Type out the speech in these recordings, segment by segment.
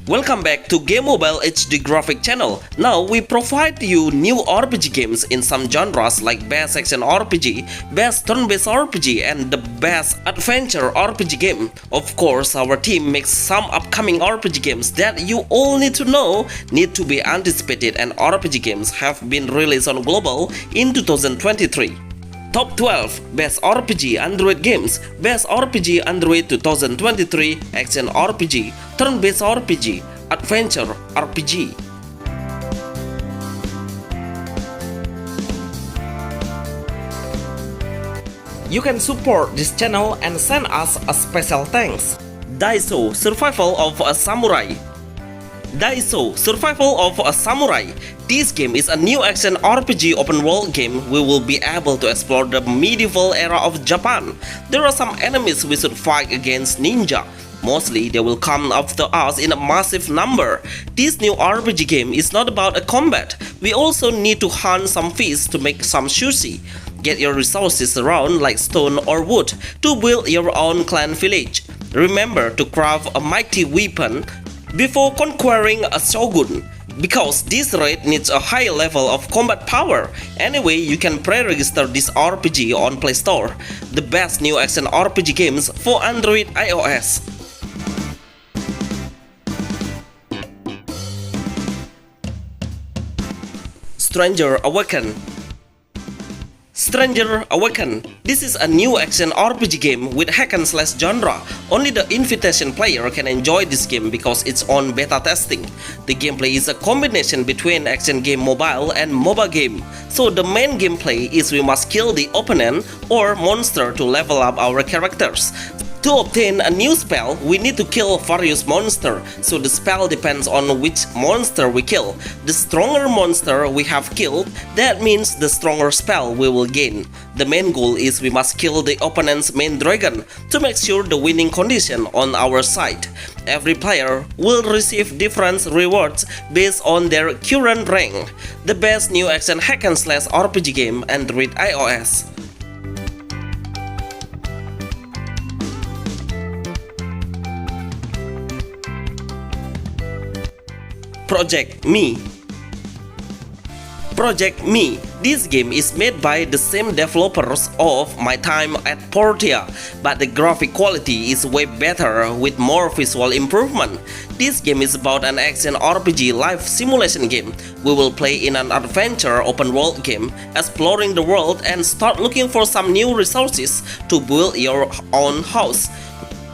Welcome back to GameMobile HDgraphic channel. Now we provide you new RPG games in some genres like best action RPG, best turn-based RPG, and the best adventure RPG game. Of course, our team makes some upcoming RPG games that you all need to be anticipated, and RPG games have been released on global in 2023. Top 12 Best RPG Android Games. Best RPG Android 2023 Action RPG, Turn-based RPG, Adventure RPG. You can support this channel and send us a special thanks. Daiso Survival of a Samurai. Daiso Survival of a Samurai. This game is a new action RPG open world game. We will be able to explore the medieval era of Japan. There are some enemies we should fight against ninja. Mostly they will come after us in a massive number. This new RPG game is not about a combat. We also need to hunt some fish to make some sushi. Get your resources around like stone or wood to build your own clan village. Remember to craft a mighty weapon before conquering a shogun, because this raid needs a high level of combat power. Anyway, you can pre-register this RPG on Play Store. The best new action RPG games for Android iOS. Stranger Awaken. Stranger Awaken. This is a new action RPG game with hack and slash genre. Only the invitation player can enjoy this game because it's on beta testing. The gameplay is a combination between action game mobile and MOBA game. So the main gameplay is we must kill the opponent or monster to level up our characters. To obtain a new spell, we need to kill various monsters, so the spell depends on which monster we kill. The stronger monster we have killed, that means the stronger spell we will gain. The main goal is we must kill the opponent's main dragon to make sure the winning condition on our side. Every player will receive different rewards based on their current rank. The best new action hack and slash RPG game Android iOS. Project Me. Project Me. This game is made by the same developers of My Time at Portia, but the graphic quality is way better with more visual improvement. This game is about an action RPG life simulation game. We will play in an adventure open world game, exploring the world and start looking for some new resources to build your own house.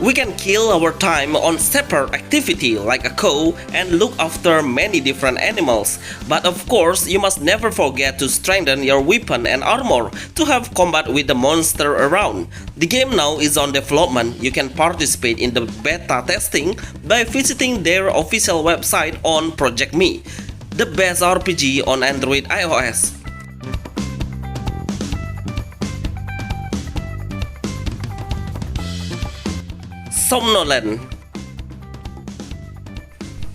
We can kill our time on separate activity like a cow and look after many different animals. But of course, you must never forget to strengthen your weapon and armor to have combat with the monster around. The game now is on development. You can participate in the beta testing by visiting their official website on Project Me. The best RPG on Android iOS. Somnoland.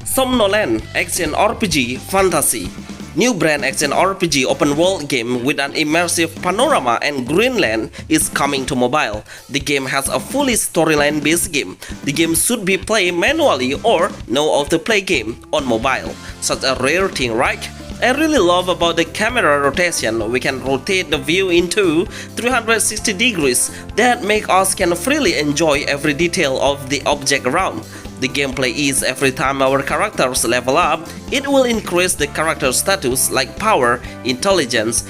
Somnoland Action RPG Fantasy. New brand action RPG open world game with an immersive panorama and Greenland is coming to mobile. The game has a fully storyline based game. The game should be played manually or no auto-play game on mobile. Such a rare thing, right? I really love about the camera rotation. We can rotate the view into 360 degrees. That make us can freely enjoy every detail of the object around. The gameplay is every time our characters level up, it will increase the character status like power, intelligence,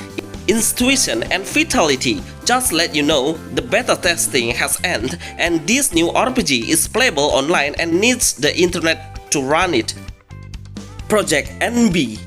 intuition and vitality. Just let you know, the beta testing has ended and this new RPG is playable online and needs the internet to run it. Project NB.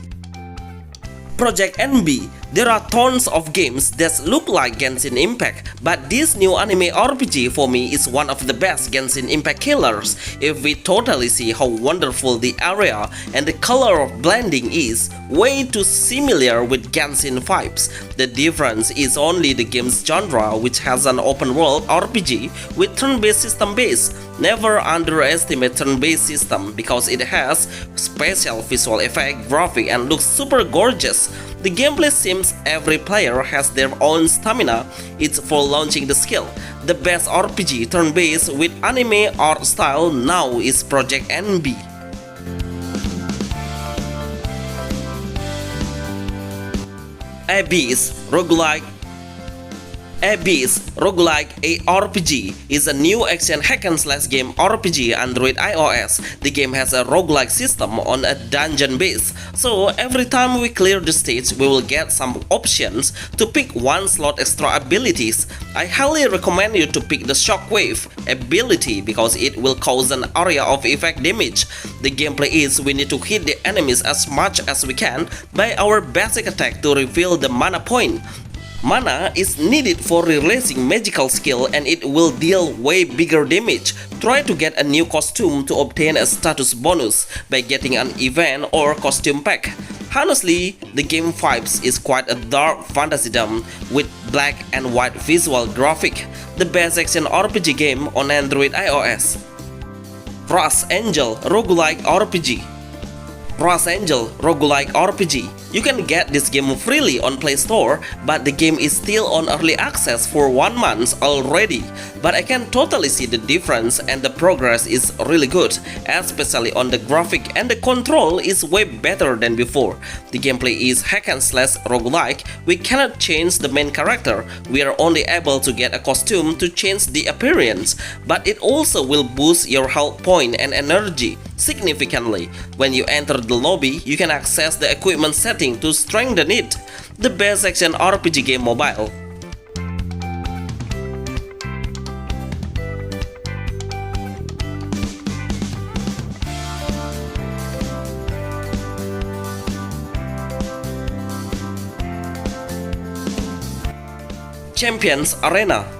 Project NB. There are tons of games that look like Genshin Impact, but this new anime RPG for me is one of the best Genshin Impact killers. If we totally see how wonderful the area and the color of blending is, way too similar with Genshin vibes. The difference is only the game's genre, which has an open world RPG with turn-based system base. Never underestimate turn-based system because it has special visual effect, graphic and looks super gorgeous. The gameplay seems every player has their own stamina. It's for launching the skill. The best RPG turn-based with anime art style now is Project NB. Abyss Roguelike RPG is a new action hack-and-slash game RPG Android iOS. The game has a roguelike system on a dungeon base, so every time we clear the stage we will get some options to pick one slot extra abilities. I highly recommend you to pick the Shockwave ability because it will cause an area of effect damage. The gameplay is we need to hit the enemies as much as we can by our basic attack to refill the mana point. Mana is needed for releasing magical skill and it will deal way bigger damage. Try to get a new costume to obtain a status bonus by getting an event or costume pack. Honestly, the game vibes is quite a dark fantasy dome with black and white visual graphic. The best action RPG game on Android iOS. Rush Angel Roguelike RPG. Rush Angel Roguelike RPG. You can get this game freely on Play Store, but the game is still on early access for 1 month already. But I can totally see the difference and the progress is really good, especially on the graphic, and the control is way better than before. The gameplay is hack and slash roguelike. We cannot change the main character, we are only able to get a costume to change the appearance, but it also will boost your health point and energy significantly. When you enter the lobby, you can access the equipment setting to strengthen it. The best action RPG game mobile. Champions Arena.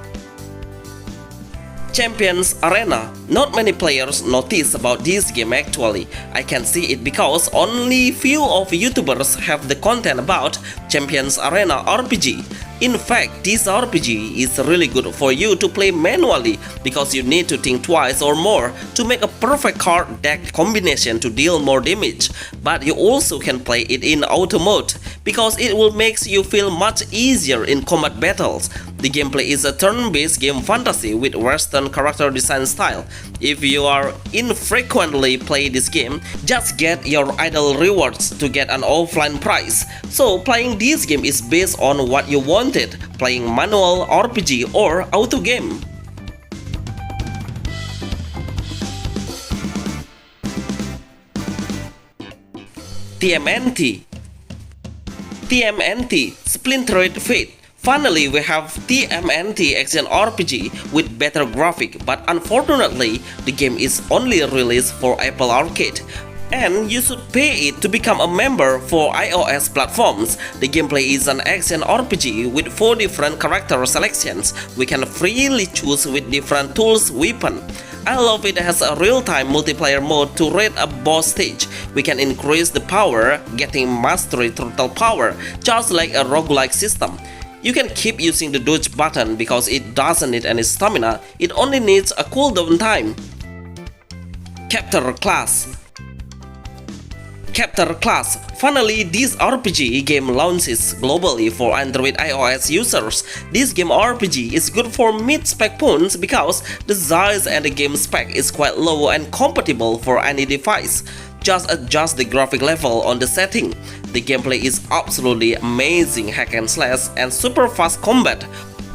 Champions Arena. Not many players notice about this game actually. I can see it because only few of YouTubers have the content about Champions Arena RPG. In fact, this RPG is really good for you to play manually because you need to think twice or more to make a perfect card deck combination to deal more damage. But you also can play it in auto mode because it will make you feel much easier in combat battles. The gameplay is a turn-based game fantasy with Western character design style. If you are infrequently play this game, just get your idle rewards to get an offline prize. So playing this game is based on what you wanted, playing manual, RPG or auto game. TMNT Splintered Fate. Finally, we have TMNT action RPG with better graphic, but unfortunately, the game is only released for Apple Arcade, and you should pay it to become a member for iOS platforms. The gameplay is an action RPG with 4 different character selections. We can freely choose with different tools, weapon. I love it has a real-time multiplayer mode to rate a boss stage. We can increase the power, getting mastery total power, just like a roguelike system. You can keep using the dodge button because it doesn't need any stamina, it only needs a cooldown time. Capture Class. Finally, this RPG game launches globally for Android iOS users. This game RPG is good for mid-spec phones because the size and the game spec is quite low and compatible for any device. Just adjust the graphic level on the setting. The gameplay is absolutely amazing hack and slash and super fast combat.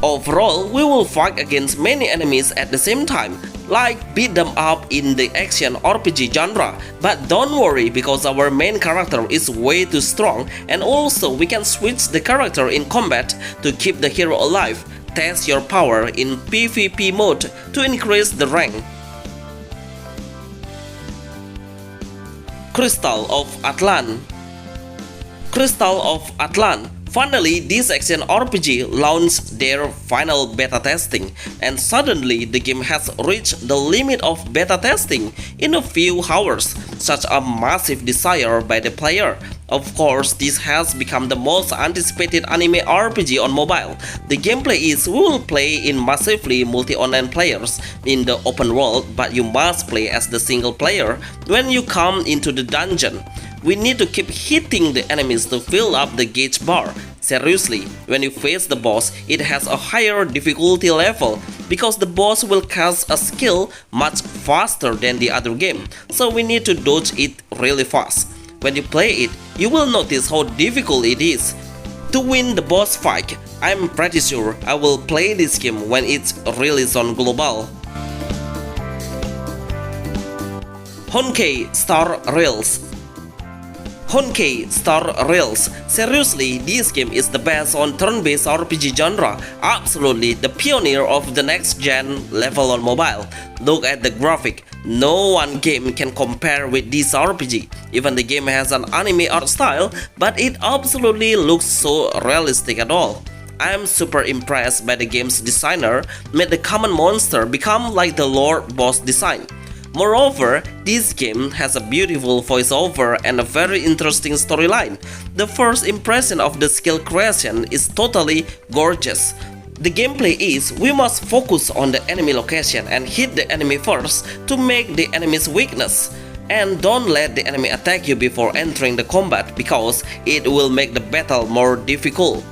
Overall, we will fight against many enemies at the same time, like beat them up in the action RPG genre. But don't worry because our main character is way too strong, and also we can switch the character in combat to keep the hero alive. Test your power in PvP mode to increase the rank. Crystal of Atlant. Finally, this action RPG launched their final beta testing, and suddenly the game has reached the limit of beta testing in a few hours. Such a massive desire by the player. Of course, this has become the most anticipated anime RPG on mobile. The gameplay is we will play in massively multi-online players in the open world, but you must play as the single player when you come into the dungeon. We need to keep hitting the enemies to fill up the gauge bar. Seriously, when you face the boss, it has a higher difficulty level because the boss will cast a skill much faster than the other game, so we need to dodge it really fast. When you play it, you will notice how difficult it is. To win the boss fight, I'm pretty sure I will play this game when it's released on global. Honkai Star Rails. Honkai Star Rails. Seriously, this game is the best on turn-based RPG genre. Absolutely, the pioneer of the next-gen level on mobile. Look at the graphic. No one game can compare with this RPG. Even the game has an anime art style, but it absolutely looks so realistic at all. I am super impressed by the game's designer, made the common monster become like the Lord boss design. Moreover, this game has a beautiful voiceover and a very interesting storyline. The first impression of the skill creation is totally gorgeous. The gameplay is we must focus on the enemy location and hit the enemy first to make the enemy's weakness. And don't let the enemy attack you before entering the combat because it will make the battle more difficult.